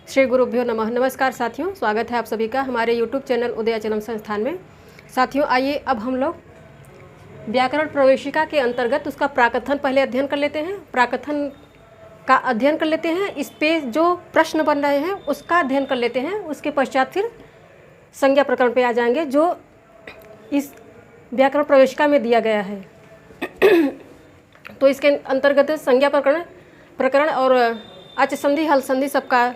श्री गुरुभ्यो नमः। नमस्कार साथियों, स्वागत है आप सभी का हमारे YouTube चैनल उदयाचलम संस्थान में। साथियों, आइए अब हम लोग व्याकरण प्रवेशिका के अंतर्गत उसका प्राकथन पहले अध्ययन कर लेते हैं। प्राकथन का अध्ययन कर लेते हैं, इस पे जो प्रश्न बन रहे हैं उसका अध्ययन कर लेते हैं। उसके पश्चात फिर संज्ञा प्रकरण पे आ जाएंगे जो इस व्याकरण प्रवेशिका में दिया गया है। तो इसके अंतर्गत संज्ञा प्रकरण और अच संधि हल संधि सबका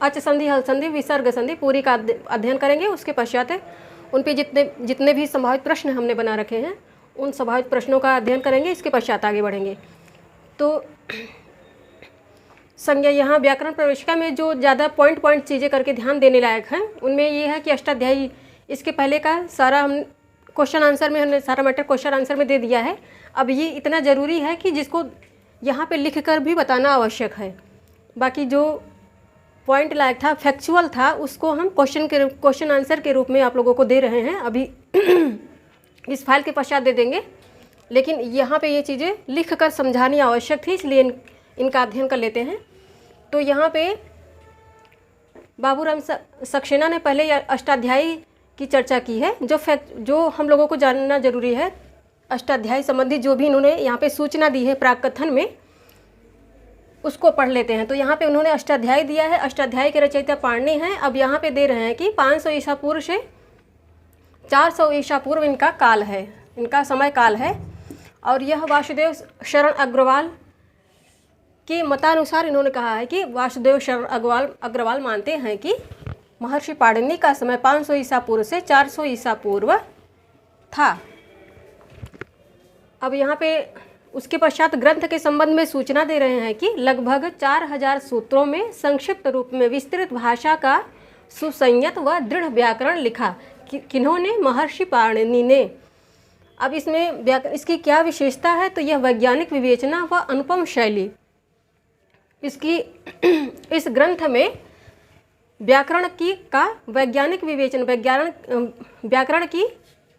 अच संधि हल संधि विसर्ग संधि पूरी का अध्ययन करेंगे। उसके पश्चात उन पे जितने भी संभावित प्रश्न हमने बना रखे हैं उन संभावित प्रश्नों का अध्ययन करेंगे। इसके पश्चात आगे बढ़ेंगे। तो संज्ञा यहाँ व्याकरण प्रवेशिका में जो ज़्यादा पॉइंट चीज़ें करके ध्यान देने लायक हैं उनमें ये है कि अष्टाध्यायी, इसके पहले का सारा हम क्वेश्चन आंसर में हमने सारा मैटर क्वेश्चन आंसर में दे दिया है। अब ये इतना ज़रूरी है कि जिसको यहाँ पे लिख कर भी बताना आवश्यक है। बाकी जो पॉइंट लायक था, फैक्चुअल था, उसको हम क्वेश्चन आंसर के रूप में आप लोगों को दे रहे हैं। अभी इस फाइल के पश्चात दे देंगे, लेकिन यहाँ पे ये चीज़ें लिख कर समझानी आवश्यक थी, इसलिए इनका अध्ययन कर लेते हैं। तो यहाँ पे बाबूराम सक्सेना ने पहले अष्टाध्यायी की चर्चा की है। जो हम लोगों को जानना जरूरी है, अष्टाध्यायी संबंधी जो भी इन्होंने यहाँ पे सूचना दी है प्राकथन में, उसको पढ़ लेते हैं। तो यहाँ पे उन्होंने अष्टाध्यायी दिया है। अष्टाध्यायी के रचयिता पाणिनि हैं। अब यहाँ पे दे रहे हैं कि 500 ईसा पूर्व से 400 ईसा पूर्व इनका काल है, इनका समय काल है। और यह वासुदेव शरण अग्रवाल के मतानुसार इन्होंने कहा है कि वासुदेव शरण अग्रवाल मानते हैं कि महर्षि पाणिनि का समय 500 ईसा पूर्व से 400 ईसा पूर्व था। अब यहाँ पे उसके पश्चात ग्रंथ के संबंध में सूचना दे रहे हैं कि लगभग 4000 सूत्रों में संक्षिप्त रूप में विस्तृत भाषा का सुसंयत व दृढ़ व्याकरण लिखा। किन्होंने? महर्षि पाणिनि ने। अब इसमें इसकी क्या विशेषता है? तो यह वैज्ञानिक विवेचना व अनुपम शैली, इसकी इस ग्रंथ में व्याकरण की का वैज्ञानिक विवेचन व्याकरण की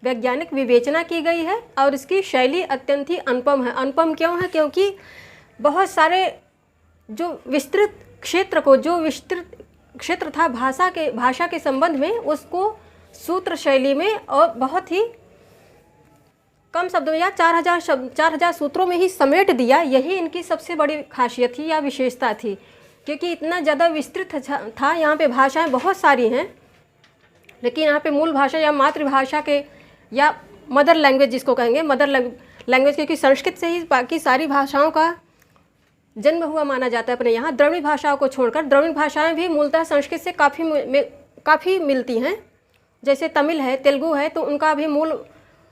वैज्ञानिक विवेचना की गई है और इसकी शैली अत्यंत ही अनुपम है। अनुपम क्यों है? क्योंकि बहुत सारे जो विस्तृत क्षेत्र था भाषा के संबंध में, उसको सूत्र शैली में और बहुत ही कम शब्दों या 4000 सूत्रों में ही समेट दिया। यही इनकी सबसे बड़ी खासियत थी या विशेषता थी, क्योंकि इतना ज़्यादा विस्तृत था। यहाँ पे भाषाएं बहुत सारी हैं, लेकिन यहाँ पे मूल भाषा या मातृभाषा के या मदर लैंग्वेज जिसको कहेंगे, मदर लैंग्वेज, क्योंकि संस्कृत से ही बाकी सारी भाषाओं का जन्म हुआ माना जाता है अपने यहाँ। द्रविड़ भाषाओं को छोड़कर द्रविड़ भाषाएं भी मूलतः संस्कृत से काफ़ी मिलती हैं। जैसे तमिल है, तेलुगु है, तो उनका भी मूल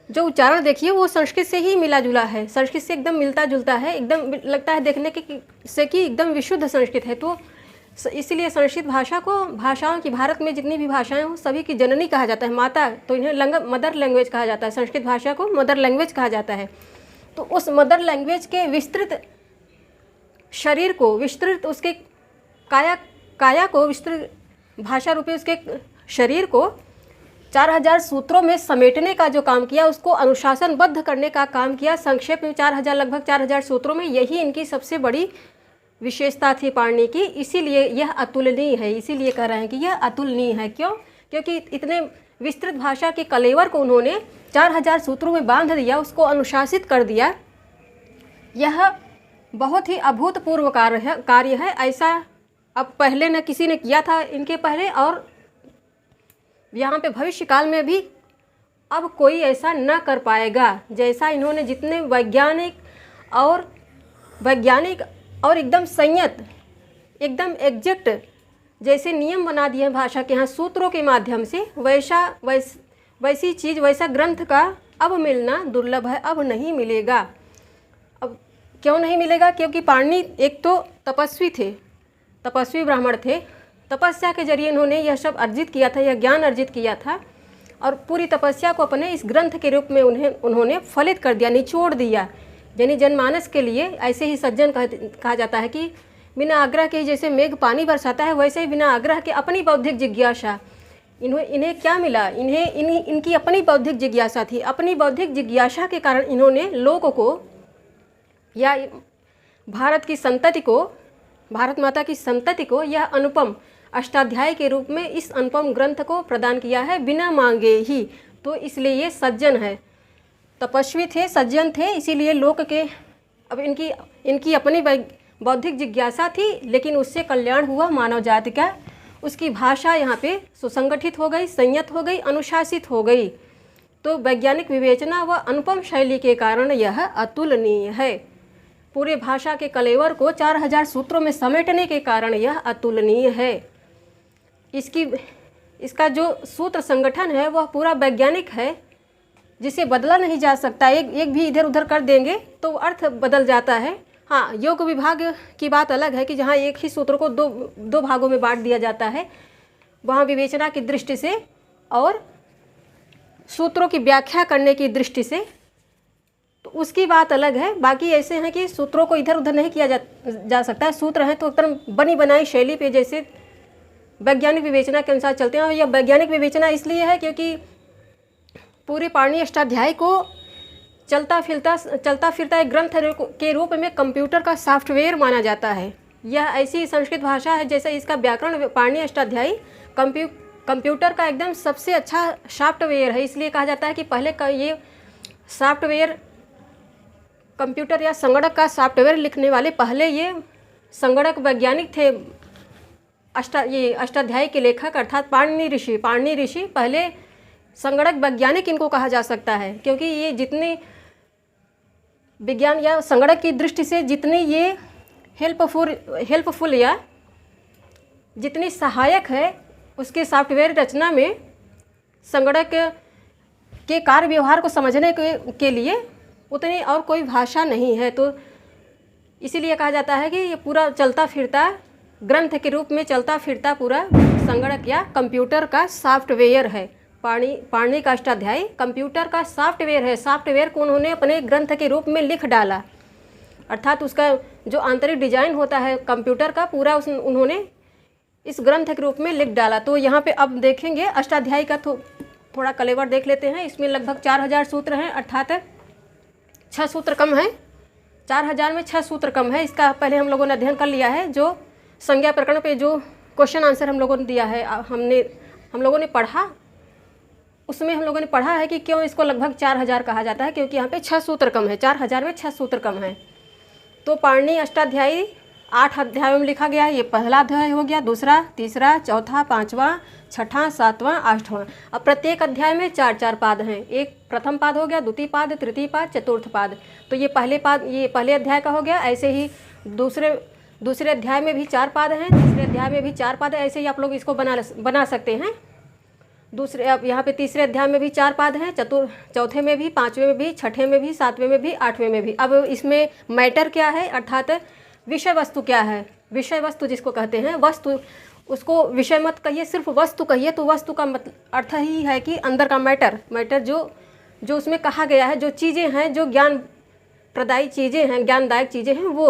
जो उच्चारण देखिए वो संस्कृत से ही मिला जुला है, संस्कृत से एकदम मिलता जुलता है। एकदम लगता है देखने के से कि एकदम विशुद्ध संस्कृत है। तो इसलिए संस्कृत भाषा को भाषाओं की, भारत में जितनी भी भाषाएं हो सभी की जननी कहा जाता है, माता। तो इन्हें मदर लैंग्वेज कहा जाता है। संस्कृत भाषा को मदर लैंग्वेज कहा जाता है। तो उस मदर लैंग्वेज के विस्तृत शरीर को, विस्तृत उसके काया को, विस्तृत भाषा रूपी उसके शरीर को 4000 सूत्रों में समेटने का जो काम किया, उसको अनुशासनबद्ध करने का काम किया। संक्षेप में लगभग 4000 सूत्रों में, यही इनकी सबसे बड़ी विशेषता थी पाणिनि की। इसीलिए यह अतुलनीय है। इसीलिए कह रहे हैं कि यह अतुलनीय है। क्यों? क्योंकि इतने विस्तृत भाषा के कलेवर को उन्होंने 4000 सूत्रों में बांध दिया, उसको अनुशासित कर दिया। यह बहुत ही अभूतपूर्व कार्य है। ऐसा अब पहले न किसी ने किया था इनके पहले, और यहाँ पे भविष्य काल में भी अब कोई ऐसा न कर पाएगा। जैसा इन्होंने जितने वैज्ञानिक और एकदम संयत, एकदम एग्जैक्ट जैसे नियम बना दिए हैं भाषा के यहाँ सूत्रों के माध्यम से, वैसी चीज़, वैसा ग्रंथ का अब मिलना दुर्लभ है, अब नहीं मिलेगा। अब क्यों नहीं मिलेगा? क्योंकि पाणिनि एक तो तपस्वी थे, तपस्वी ब्राह्मण थे। तपस्या के जरिए इन्होंने यह सब अर्जित किया था, यह ज्ञान अर्जित किया था, और पूरी तपस्या को अपने इस ग्रंथ के रूप में उन्होंने फलित कर दिया, निचोड़ दिया। यानी जनमानस के लिए ऐसे ही सज्जन कहा जाता है कि बिना आग्रह के जैसे मेघ पानी बरसाता है, वैसे ही बिना आग्रह के अपनी बौद्धिक जिज्ञासा, इन्हें क्या मिला? इनकी अपनी बौद्धिक जिज्ञासा थी। अपनी बौद्धिक जिज्ञासा के कारण इन्होंने लोगों को या भारत की संतति को, भारत माता की संतति को यह अनुपम अष्टाध्यायी के रूप में इस अनुपम ग्रंथ को प्रदान किया है बिना मांगे ही। तो इसलिए ये सज्जन है, तपस्वी थे, सज्जन थे, इसीलिए लोक के अब इनकी अपनी बौद्धिक जिज्ञासा थी, लेकिन उससे कल्याण हुआ मानव जाति का। उसकी भाषा यहाँ पे सुसंगठित हो गई, संयत हो गई, अनुशासित हो गई। तो वैज्ञानिक विवेचना व अनुपम शैली के कारण यह अतुलनीय है। पूरे भाषा के कलेवर को 4000 सूत्रों में समेटने के कारण यह अतुलनीय है। इसका जो सूत्र संगठन है वह पूरा वैज्ञानिक है, जिसे बदला नहीं जा सकता। एक भी इधर उधर कर देंगे तो अर्थ बदल जाता है। हाँ, योग विभाग की बात अलग है कि जहाँ एक ही सूत्र को दो भागों में बांट दिया जाता है, वहाँ विवेचना की दृष्टि से और सूत्रों की व्याख्या करने की दृष्टि से, तो उसकी बात अलग है। बाकी ऐसे हैं कि सूत्रों को इधर उधर नहीं किया जा सकता। सूत्र हैं तो एकदम बनी बनाई शैली पे जैसे वैज्ञानिक विवेचना के अनुसार चलते हैं। और यह वैज्ञानिक विवेचना इसलिए है क्योंकि पूरे पाणिनि अष्टाध्यायी को चलता फिरता एक ग्रंथ के रूप में कंप्यूटर का सॉफ्टवेयर माना जाता है। यह ऐसी संस्कृत भाषा है जैसे इसका व्याकरण पाणिनि अष्टाध्यायी कंप्यूटर का एकदम सबसे अच्छा सॉफ्टवेयर है। इसलिए कहा जाता है कि पहले का ये सॉफ्टवेयर, कंप्यूटर या संगणक का सॉफ्टवेयर लिखने वाले पहले ये संगणक वैज्ञानिक थे। ये अष्टाध्यायी के लेखक अर्थात पाणिनि ऋषि पहले संगणक वैज्ञानिक इनको कहा जा सकता है, क्योंकि ये जितनी विज्ञान या संगणक की दृष्टि से जितनी ये हेल्पफुल या जितनी सहायक है उसके सॉफ्टवेयर रचना में संगणक के कार्य व्यवहार को समझने के लिए उतनी और कोई भाषा नहीं है। तो इसीलिए कहा जाता है कि ये पूरा चलता फिरता ग्रंथ के रूप में चलता फिरता पूरा संगणक या कंप्यूटर का सॉफ्टवेयर है। पाणिनि का अष्टाध्यायी कंप्यूटर का सॉफ्टवेयर है। सॉफ्टवेयर को उन्होंने अपने ग्रंथ के रूप में लिख डाला, अर्थात उसका जो आंतरिक डिजाइन होता है कंप्यूटर का पूरा उन्होंने इस ग्रंथ के रूप में लिख डाला। तो यहाँ पे अब देखेंगे अष्टाध्यायी का थोड़ा कलेवर देख लेते हैं। इसमें लगभग 4000 सूत्र हैं, अर्थात 6 सूत्र कम है। 4000 में 6 सूत्र कम है। इसका पहले हम लोगों ने अध्ययन कर लिया है। जो संज्ञा प्रकरण पे जो क्वेश्चन आंसर हम लोगों ने दिया है, हम लोगों ने पढ़ा, उसमें हम लोगों ने पढ़ा है कि क्यों इसको लगभग 4000 कहा जाता है, क्योंकि यहाँ पे 6 सूत्र कम है। 4000 में 6 सूत्र कम है। तो पाणिनि अष्टाध्यायी 8 अध्यायों में लिखा गया है। ये पहला अध्याय हो गया, दूसरा, तीसरा, चौथा, पाँचवा, छठा, सातवां, आठवां। अब प्रत्येक अध्याय में 4-4 पाद हैं। एक प्रथम पाद हो गया, द्वितीय पाद, तृतीय पाद, चतुर्थ पाद। तो ये पहले अध्याय का हो गया। ऐसे ही दूसरे अध्याय में भी 4 पाद हैं, तीसरे अध्याय में भी 4 पाद है। ऐसे ही आप लोग इसको बना सकते हैं। अब यहाँ पे तीसरे अध्याय में भी 4 पाद हैं, चौथे में भी, 5वें में भी, छठे में भी, 7वें में भी, 8वें में भी। अब इसमें मैटर क्या है, अर्थात विषय वस्तु क्या है। विषय वस्तु जिसको कहते हैं, वस्तु, उसको विषय मत कहिए, सिर्फ वस्तु कहिए। तो वस्तु का अर्थ ही है कि अंदर का मैटर जो उसमें कहा गया है, जो चीज़ें हैं, जो ज्ञान प्रदायी चीज़ें हैं, ज्ञानदायक चीज़ें हैं, वो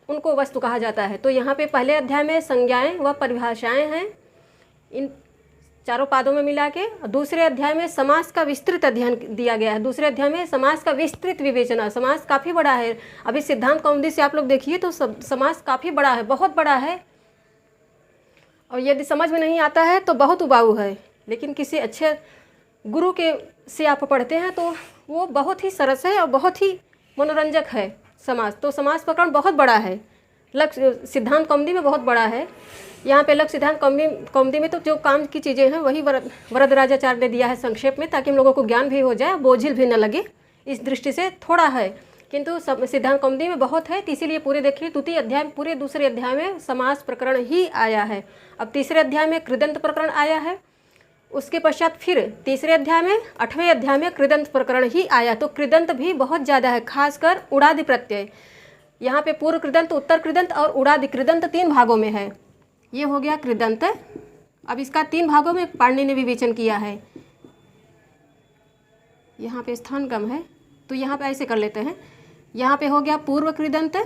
उनको वस्तु कहा जाता है। तो यहाँ पे पहले अध्याय में संज्ञाएं व परिभाषाएं हैं इन 4 पादों में मिला के। दूसरे अध्याय में समास का विस्तृत अध्ययन दिया गया है। दूसरे अध्याय में समास का विस्तृत विवेचना। समास काफ़ी बड़ा है। अभी सिद्धांत कौमुदी से आप लोग देखिए तो समास काफ़ी बड़ा है, बहुत बड़ा है। और यदि समझ में नहीं आता है तो बहुत उबाऊ है, लेकिन किसी अच्छे गुरु से आप पढ़ते हैं तो वो बहुत ही सरस है और बहुत ही मनोरंजक है समास। तो समास प्रकरण बहुत बड़ा है। लक्ष्य सिद्धांत कौमुदी में बहुत बड़ा है। यहाँ पे लक्ष्य सिद्धांत कौमुदी में तो जो काम की चीज़ें हैं वही वरदराजाचार्य ने दिया है संक्षेप में, ताकि हम लोगों को ज्ञान भी हो जाए, बोझिल भी न लगे। इस दृष्टि से थोड़ा है, किंतु सिद्धांत कौमुदी में बहुत है। तो इसीलिए पूरे देखिए द्वितीय अध्याय, पूरे दूसरे अध्याय में समास प्रकरण ही आया है। अब तीसरे अध्याय में कृदंत प्रकरण आया है। उसके पश्चात फिर तीसरे अध्याय में, 8वें अध्याय में कृदंत प्रकरण ही आया। तो कृदंत भी बहुत ज़्यादा है, खासकर उड़ादि प्रत्यय। यहाँ पे पूर्व कृदंत, उत्तर कृदंत और उड़ादि कृदंत 3 भागों में है। ये हो गया कृदंत। अब इसका 3 भागों में पाणिनि ने विवेचन किया है। यहाँ पे स्थान कम है तो यहाँ पे ऐसे कर लेते हैं। यहाँ पे हो गया पूर्व कृदंत,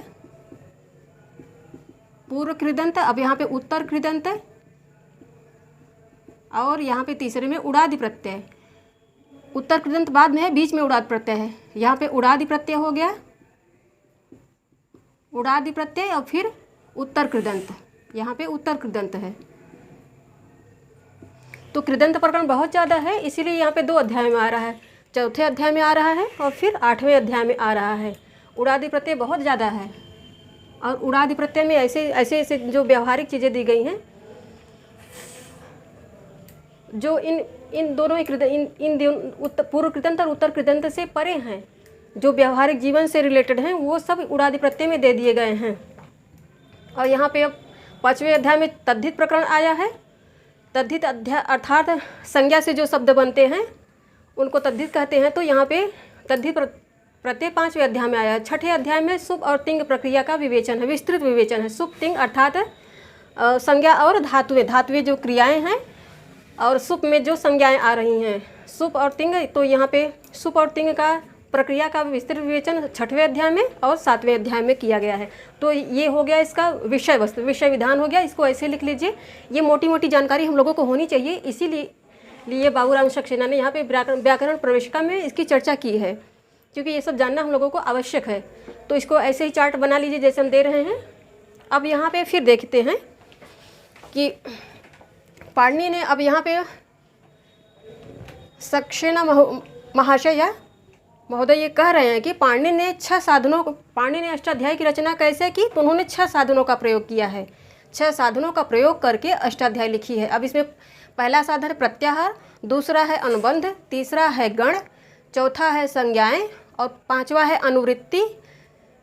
अब यहाँ पे उत्तर कृदंत, और यहाँ पे तीसरे में उड़ादि प्रत्यय। उत्तर कृदंत बाद में है, बीच में उड़ादि प्रत्यय है। यहाँ पे उड़ादि प्रत्यय हो गया, उड़ादि प्रत्यय, और फिर उत्तर कृदंत। यहाँ पे उत्तर कृदंत है। तो कृदंत प्रकरण बहुत ज़्यादा है, इसीलिए यहाँ पे 2 अध्याय में आ रहा है, चौथे अध्याय में आ रहा है और फिर 8वें अध्याय में आ रहा है। उड़ादि प्रत्यय बहुत ज़्यादा है, और उड़ादि प्रत्यय में ऐसे ऐसे जो व्यवहारिक चीज़ें दी गई हैं, जो इन दोनों पूर्व कृदंत और उत्तर कृदंत से परे हैं, जो व्यवहारिक जीवन से रिलेटेड हैं, वो सब उड़ादि प्रत्यय में दे दिए गए हैं। और यहाँ पे अब 5वें अध्याय में तद्धित प्रकरण आया है। तद्धित अध्याय अर्थात संज्ञा से जो शब्द बनते हैं उनको तद्धित कहते हैं। तो यहाँ पे तद्धित प्रत्यय 5वें अध्याय में आया है। 6ठे अध्याय में सुप और तिंग प्रक्रिया का विवेचन है, विस्तृत विवेचन है। सुप तिंग अर्थात संज्ञा और धातुएं जो क्रियाएं हैं, और सुप में जो संज्ञाएं आ रही हैं, सुप और तिंग। तो यहाँ पे सुप और तिंग का प्रक्रिया का विस्तृत विवेचन 6वें अध्याय में और 7वें अध्याय में किया गया है। तो ये हो गया इसका विषय वस्तु, विषय विधान हो गया। इसको ऐसे लिख लीजिए, ये मोटी मोटी जानकारी हम लोगों को होनी चाहिए। इसीलिए बाबूराम सक्सेना ने यहाँ पे व्याकरण प्रवेशिका में इसकी चर्चा की है, क्योंकि ये सब जानना हम लोगों को आवश्यक है। तो इसको ऐसे ही चार्ट बना लीजिए जैसे हम दे रहे हैं। अब यहाँ पे फिर देखते हैं कि पाणिनि ने, अब यहाँ पे सक्सेना महाशय या महोदय ये कह रहे हैं कि पाणिनि ने 6 साधनों को, पाणिनि ने अष्टाध्यायी की रचना कैसे की, तो उन्होंने 6 साधनों का प्रयोग किया है। 6 साधनों का प्रयोग करके अष्टाध्यायी लिखी है। अब इसमें पहला साधन प्रत्याहार, दूसरा है अनुबंध, तीसरा है गण, चौथा है संज्ञाएं और 5वां है अनुवृत्ति,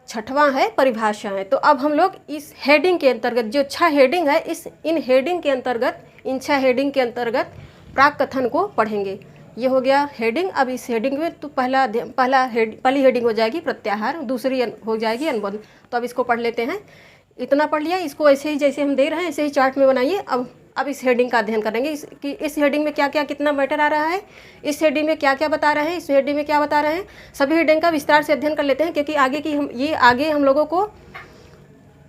6वां है परिभाषाएं। तो अब हम लोग इस हेडिंग के अंतर्गत, जो 6 हेडिंग है, इन हेडिंग के अंतर्गत, इन 6 हेडिंग के अंतर्गत प्राक कथन को पढ़ेंगे। ये हो गया हेडिंग। अब इस हेडिंग में तो पहली हेडिंग हो जाएगी प्रत्याहार, दूसरी हो जाएगी अनुबंध। तो अब इसको पढ़ लेते हैं। इतना पढ़ लिया, इसको ऐसे ही जैसे हम दे रहे हैं ऐसे ही चार्ट में बनाइए। अब इस हेडिंग का अध्ययन करेंगे कि इस हेडिंग में क्या क्या कितना मैटर आ रहा है, इस हेडिंग में क्या क्या बता रहे हैं, इस हेडिंग में क्या बता रहे हैं। सभी हेडिंग का विस्तार से अध्ययन कर लेते हैं, क्योंकि आगे हम लोगों को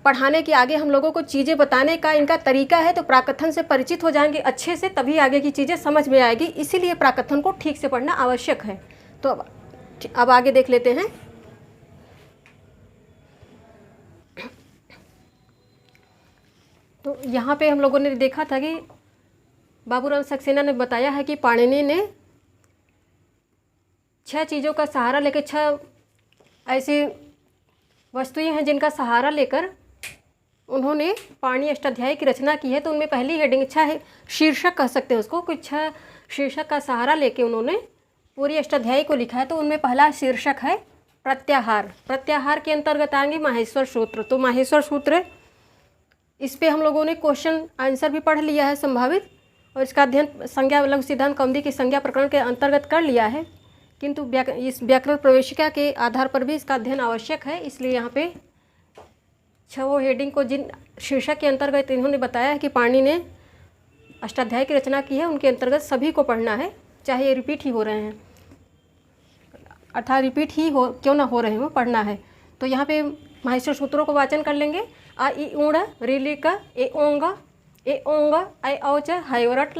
पढ़ाने की, आगे हम लोगों को चीज़ें बताने का इनका तरीका है। तो प्राकथन से परिचित हो जाएंगे अच्छे से, तभी आगे की चीज़ें समझ में आएगी। इसीलिए प्राकथन को ठीक से पढ़ना आवश्यक है। तो अब आगे देख लेते हैं। तो यहाँ पे हम लोगों ने देखा था कि बाबूराम सक्सेना ने बताया है कि पाणिनि ने 6 चीज़ों का सहारा लेकर, 6 ऐसी वस्तुएं हैं जिनका सहारा लेकर उन्होंने पाणिनि अष्टाध्यायी की रचना की है। तो उनमें पहली हेडिंग 6 शीर्षक कह सकते हैं उसको, कुछ 6 शीर्षक का सहारा लेके उन्होंने पूरी अष्टाध्यायी को लिखा है। तो उनमें पहला शीर्षक है प्रत्याहार। प्रत्याहार के अंतर्गत आएंगे माहेश्वर सूत्र। तो माहेश्वर सूत्र, इस पे हम लोगों ने क्वेश्चन आंसर भी पढ़ लिया है संभावित, और इसका अध्ययन संज्ञा लघु सिद्धांत कौमुदी की संज्ञा प्रकरण के अंतर्गत कर लिया है। किंतु इस व्याकरण प्रवेशिका के आधार पर भी इसका अध्ययन आवश्यक है। इसलिए यहाँ पे 6 हेडिंग को जिन शीर्षक के अंतर्गत इन्होंने बताया है कि पाणिनि ने अष्टाध्यायी की रचना की है, उनके अंतर्गत सभी को पढ़ना है, चाहे ये रिपीट ही हो रहे हैं, अर्थात रिपीट ही हो क्यों ना हो रहे हो, पढ़ना है। तो यहाँ पे माहेश्वर सूत्रों को वाचन कर लेंगे। आ इ ऊड़ रिलिक ए ओंग ऐ औच हैवरट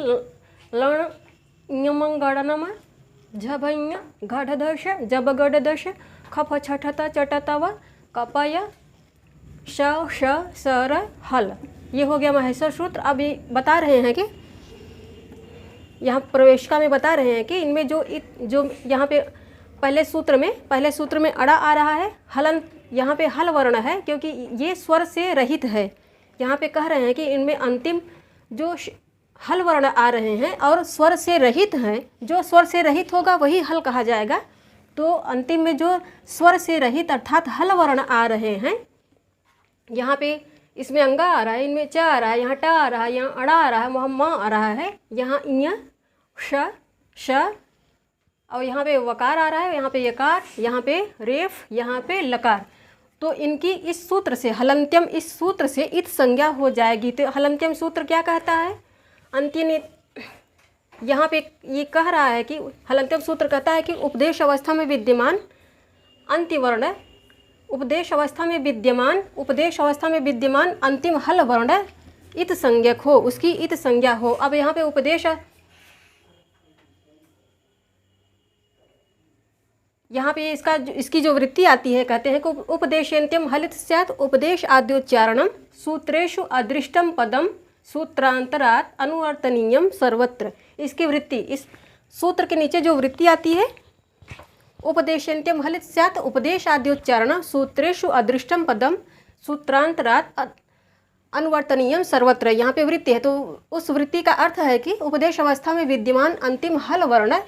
लण ञमंगड़नम झभञ घढ़दश जबगढ़दश खफ छठत चटतव कपय श श सर हल। ये हो गया माहेश्वर सूत्र। अब ये बता रहे हैं कि यहाँ प्रवेशिका में बता रहे हैं कि इनमें जो यहाँ पे पहले सूत्र में अड़ा आ रहा है, हलन यहाँ पे हल वर्ण है, क्योंकि ये स्वर से रहित है। यहाँ पे कह रहे हैं कि इनमें अंतिम जो हल वर्ण आ रहे हैं और स्वर से रहित हैं, जो स्वर से रहित होगा वही हल कहा जाएगा। तो अंतिम में जो स्वर से रहित अर्थात हल वर्ण आ रहे हैं, यहाँ पे इसमें अंगा आ रहा है, इनमें च आ रहा है, यहाँ ट आ रहा है, यहाँ अड़ा आ रहा है, वहाँ म आ रहा है, यहाँ इ श और यहाँ पे वकार आ रहा है, यहाँ पे यकार, यहाँ पे रेफ, यहाँ पे लकार। तो इनकी इस सूत्र से हलंत्यम, इस सूत्र से इत संज्ञा हो जाएगी। तो हलंत्यम सूत्र क्या कहता है? अंत्यन, यहाँ पे ये कह रहा है कि हलंत्यम सूत्र कहता है कि उपदेश अवस्था में विद्यमान अंत्यवर्ण, उपदेश अवस्था में विद्यमान अंतिम हल वर्ण इत संज्ञक हो, उसकी इत संज्ञा हो। अब यहाँ पे उपदेश, यहाँ पे इसकी जो वृत्ति आती है, कहते हैं कि उपदेशेन्त्यम हलित स्यात् उपदेश आद्योच्चारणम सूत्रेषु अदृष्टम पदम सूत्रांतरात् अनुवर्तनीयम सर्वत्र। इसकी वृत्ति, इस सूत्र के नीचे जो वृत्ति आती है, उपदेशन्त्यम हलित स्यात् उपदेशाद्योच्चारण सूत्रेषु अदृष्टम पदम सूत्रांतरात् अनुवर्तनीयम सर्वत्र। यहाँ पे वृत्ति है, तो उस वृत्ति का अर्थ है कि उपदेश अवस्था में विद्यमान अंतिम हल वर्ण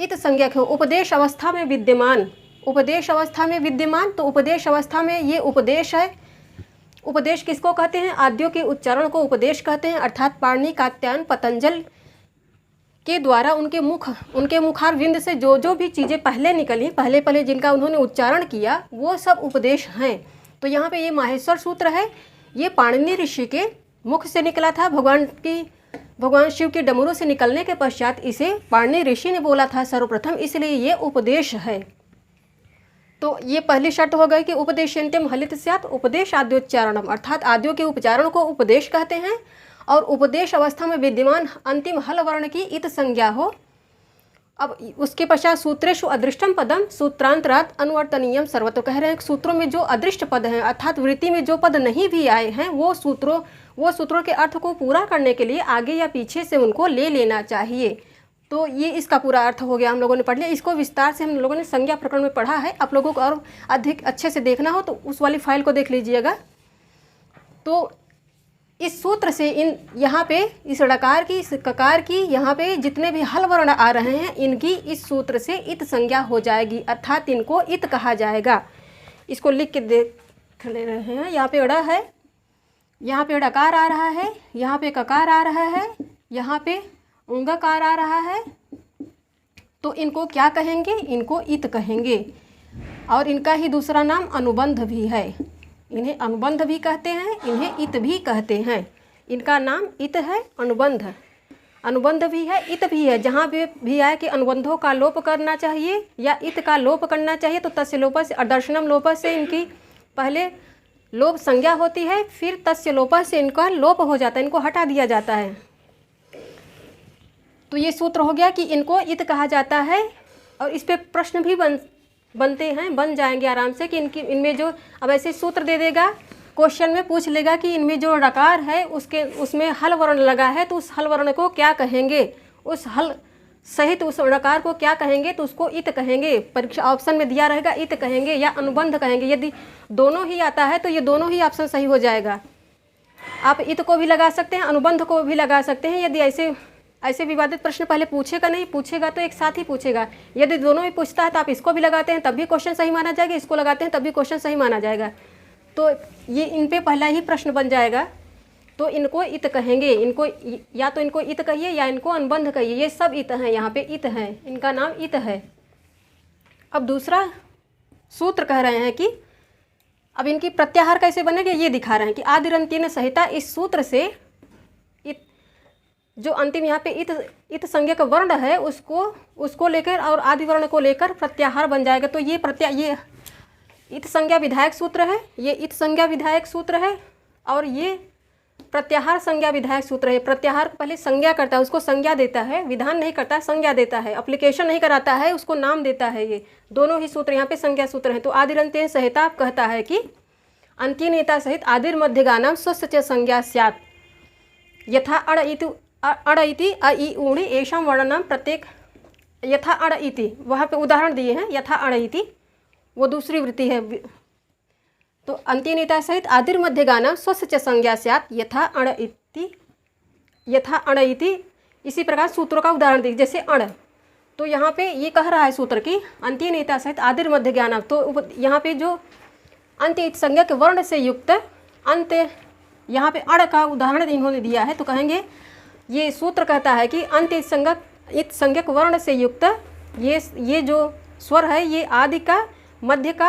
इत संज्ञक है। उपदेश अवस्था में विद्यमान, उपदेश अवस्था में विद्यमान, तो उपदेश अवस्था में ये उपदेश है। उपदेश किसको कहते हैं? आद्यों के उच्चारण को उपदेश कहते हैं, अर्थात पाणिनि, कात्यायन, पतंजल के द्वारा उनके मुखारविंद से जो जो भी चीज़ें पहले निकली, पहले जिनका उन्होंने उच्चारण किया, वो सब उपदेश हैं। तो यहाँ पे ये माहेश्वर सूत्र है, ये पाणिनि ऋषि के मुख से निकला था। भगवान शिव के डमरू से निकलने के पश्चात इसे पाणिनि ऋषि ने बोला था सर्वप्रथम, इसलिए ये उपदेश है। तो ये पहली शर्त हो गई कि उपदेशन्त्यम हलित स्यात् उपदेश आद्योच्चारणम, अर्थात आद्यों के उच्चारण को उपदेश कहते हैं, और उपदेश अवस्था में विद्यमान अंतिम हल वर्ण की इत संज्ञा हो। अब उसके पश्चात सूत्रेषु अदृष्टम पदम सूत्रांतरात् अनुवर्तनीयम सर्वतो, कह रहे हैं सूत्रों में जो अदृष्ट पद हैं, अर्थात वृत्ति में जो पद नहीं भी आए हैं, वो सूत्रों के अर्थ को पूरा करने के लिए आगे या पीछे से उनको ले लेना चाहिए। तो ये इसका पूरा अर्थ हो गया, हम लोगों ने पढ़ लिया। इसको विस्तार से हम लोगों ने संज्ञा प्रकरण में पढ़ा है। आप लोगों को और अधिक अच्छे से देखना हो तो उस वाली फाइल को देख लीजिएगा। तो इस सूत्र से यहाँ पे इस ड़कार की, इस ककार की, यहाँ पे जितने भी हल वर्ण आ रहे हैं, इनकी इस सूत्र से इत संज्ञा हो जाएगी, अर्थात इनको इत कहा जाएगा। इसको लिख के देख ले रहे हैं। यहाँ पे ड़ है, यहाँ पे ड़कार आ रहा है, यहाँ पे ककार आ रहा है, यहाँ पे उंगकार आ रहा है, तो इनको क्या कहेंगे? इनको इत कहेंगे। और इनका ही दूसरा नाम अनुबंध भी है। इन्हें अनुबंध भी कहते हैं, इन्हें इत भी कहते हैं। इनका नाम इत है, अनुबंध भी है, इत भी है। जहाँ भी आए कि अनुबंधों का लोप करना चाहिए या इत का लोप करना चाहिए, तो तस्य लोप से अदर्शनम लोप से इनकी पहले लोप संज्ञा होती है, फिर तस्य लोप से इनका लोप हो जाता है, इनको हटा दिया जाता है। तो ये सूत्र हो गया कि इनको इत कहा जाता है। और इस पे प्रश्न भी बन जाएंगे आराम से कि इनमें जो, अब ऐसे सूत्र दे देगा, क्वेश्चन में पूछ लेगा कि इनमें जो ड़कार है उसमें हल वर्ण लगा है, तो उस हल वर्ण को क्या कहेंगे, उस हल सहित उस ड़कार को क्या कहेंगे, तो उसको इत कहेंगे। परीक्षा ऑप्शन में दिया रहेगा इत कहेंगे या अनुबंध कहेंगे। यदि दोनों ही आता है तो ये दोनों ही ऑप्शन सही हो जाएगा। आप इत को भी लगा सकते हैं, अनुबंध को भी लगा सकते हैं। यदि ऐसे विवादित प्रश्न पहले पूछेगा नहीं, पूछेगा तो एक साथ ही पूछेगा। यदि दोनों ही पूछता है तो आप इसको भी लगाते हैं तब भी क्वेश्चन सही माना जाएगा, इसको लगाते हैं तब भी क्वेश्चन सही माना जाएगा। तो ये इन पे पहला ही प्रश्न बन जाएगा। तो इनको इत कहेंगे, इनको या तो इनको इत कहिए या इनको अनुबंध कहिए, ये सब इत हैं, यहाँ पे इत हैं, इनका नाम इत है। अब दूसरा सूत्र कह रहे हैं कि अब इनकी प्रत्याहार कैसे बनेगा ये दिखा रहे हैं कि आदिरंत्येन सहिता, इस सूत्र से जो अंतिम यहाँ पे इत संज्ञक वर्ण है उसको लेकर और आदि वर्ण को लेकर प्रत्याहार बन जाएगा। तो ये इत संज्ञा विधायक सूत्र है, ये इत संज्ञा विधायक सूत्र है, और ये प्रत्याहार संज्ञा विधायक सूत्र है। प्रत्याहार पहले संज्ञा करता है, उसको संज्ञा देता है, विधान नहीं करता, संज्ञा देता है, एप्लीकेशन नहीं कराता है, उसको नाम देता है। ये दोनों ही सूत्र यहाँ पे संज्ञा सूत्र हैं। तो आदिरंत्येन सहिता कहता है कि अंत्यनेता सहित आदिर्मध्यगानां स्वस्य च संज्ञा स्यात्, यथा अड़ इति अ इ ऊणि एषां वर्णनाम प्रत्येक, यथा अड़ इति, वहाँ पे उदाहरण दिए हैं। यथा अड़ इति वो दूसरी वृत्ति है। तो अंत्यनेता सहित आदिर्मध्यगानां स्वस्य च संज्ञा स्यात्, यथा अड़ इति। इसी प्रकार सूत्रों का उदाहरण देखिए, जैसे अड़, तो यहाँ पे ये कह रहा है सूत्र की अंत्यनेता सहित आदिर्मध्यगानां, तो यहाँ पे जो अंत्य संज्ञक वर्ण से युक्त अंत्य, यहाँ पे अड़ का उदाहरण इन्होंने दिया है। तो कहेंगे ये सूत्र कहता है कि अंत्य संज्ञक वर्ण से युक्त ये जो स्वर है, ये आदि का, मध्य का,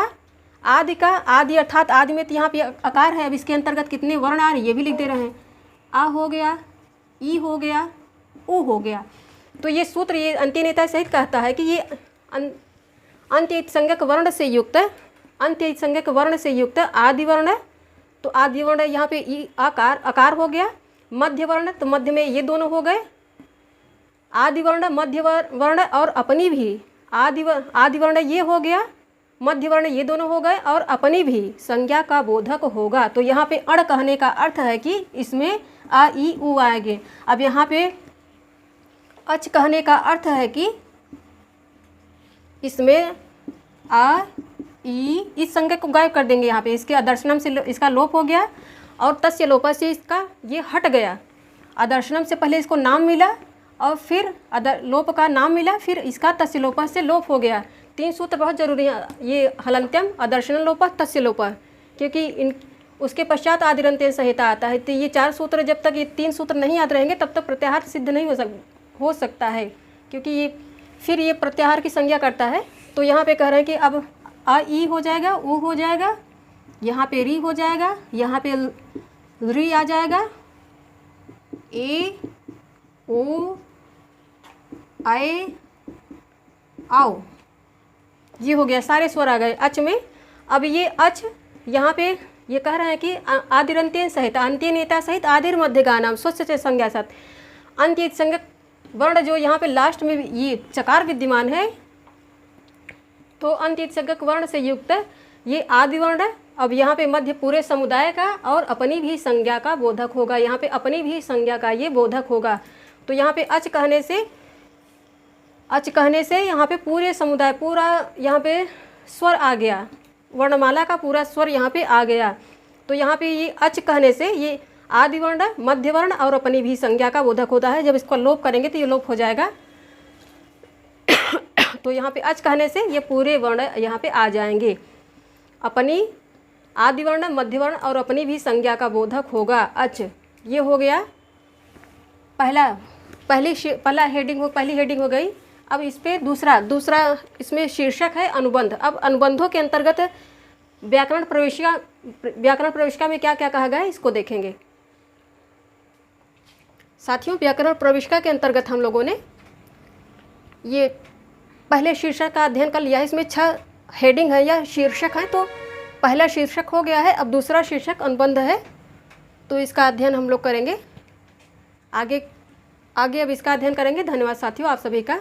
आदि अर्थात आदि में तो यहाँ पे आकार है। अब इसके अंतर्गत कितने वर्ण आ रहे हैं ये भी लिख दे रहे हैं। आ हो गया, ई हो गया, उ हो गया। तो ये सूत्र ये अंत्यनेता सहित कहता है कि ये अंत्य संज्ञक वर्ण से युक्त आदि वर्ण, तो आदि वर्ण यहाँ पे ई आकार हो गया। मध्य वर्ण, तो मध्य में ये दोनों हो गए आदि वर्ण, मध्य वर्ण और अपनी भी आदि वर्ण ये हो गया, मध्य वर्ण ये दोनों हो गए, और अपनी भी संज्ञा का बोधक होगा। तो यहाँ पे अड़ कहने का अर्थ है कि इसमें आ ई उ आएंगे। अब यहाँ पे अच कहने का अर्थ है कि इसमें आ ई इस संज्ञा को गायब कर देंगे। यहाँ पे इसके आदर्शनम से इसका लोप हो गया और तस्य लोप से इसका ये हट गया। आदर्शनम से पहले इसको नाम मिला और फिर लोप का नाम मिला, फिर इसका तस्य लोप से लोप हो गया। 3 सूत्र बहुत ज़रूरी है, ये हलंत्यम, आदर्शनम लोप, तस्य लोप, क्योंकि इन उसके पश्चात आदिरंत्येन संहिता आता है। तो ये 4 सूत्र, जब तक ये 3 सूत्र नहीं याद रहेंगे तब तक प्रत्याहार सिद्ध नहीं हो सकता है, क्योंकि ये फिर ये प्रत्याहार की संज्ञा करता है। तो यहाँ पे कह रहे हैं कि अब आ ई हो जाएगा, ऊ हो जाएगा, यहाँ पे री हो जाएगा, यहाँ पे री आ जाएगा, ए ओ आए आओ, ये हो गया, सारे स्वर आ गए अच में। अब ये अच यहाँ पे ये कह रहे हैं कि आदिरंत्येन सहित, अंत्यनेता सहित आदिर मध्यगानाम स्वस्य से संज्ञा सत, अंत्य संज्ञक वर्ण जो यहाँ पे लास्ट में ये चकार विद्यमान है, तो अंत्य संज्ञक वर्ण से युक्त ये आदि वर्ण अब यहाँ पे मध्य पूरे समुदाय का और अपनी भी संज्ञा का बोधक होगा। यहाँ पे अपनी भी संज्ञा का ये बोधक होगा। तो यहाँ पे अच कहने से यहाँ पे पूरे समुदाय, पूरा यहाँ पे स्वर आ गया, वर्णमाला का पूरा स्वर यहाँ पे आ गया। तो यहाँ पे ये अच कहने से ये आदि वर्ण, मध्य वर्ण और अपनी भी संज्ञा का बोधक होता है। जब इसको लोप करेंगे तो ये लोप हो जाएगा। तो यहाँ पे अच कहने से ये पूरे वर्ण यहाँ पे आ जाएंगे। अपनी, आदि वर्ण, मध्य वर्ण और अपनी भी संज्ञा का बोधक होगा अच। ये हो गया पहली हेडिंग हो गई। अब इस पे दूसरा इसमें शीर्षक है अनुबंध। अब अनुबंधों के अंतर्गत व्याकरण प्रविष्का में क्या क्या कहा गया है इसको देखेंगे साथियों। व्याकरण प्रविष्का के अंतर्गत हम लोगों ने ये पहले शीर्षक का अध्ययन कर लिया है। इसमें 6 हेडिंग है या शीर्षक है, तो पहला शीर्षक हो गया है। अब दूसरा शीर्षक अनुबंध है, तो इसका अध्ययन हम लोग करेंगे आगे अब इसका अध्ययन करेंगे। धन्यवाद साथियों आप सभी का।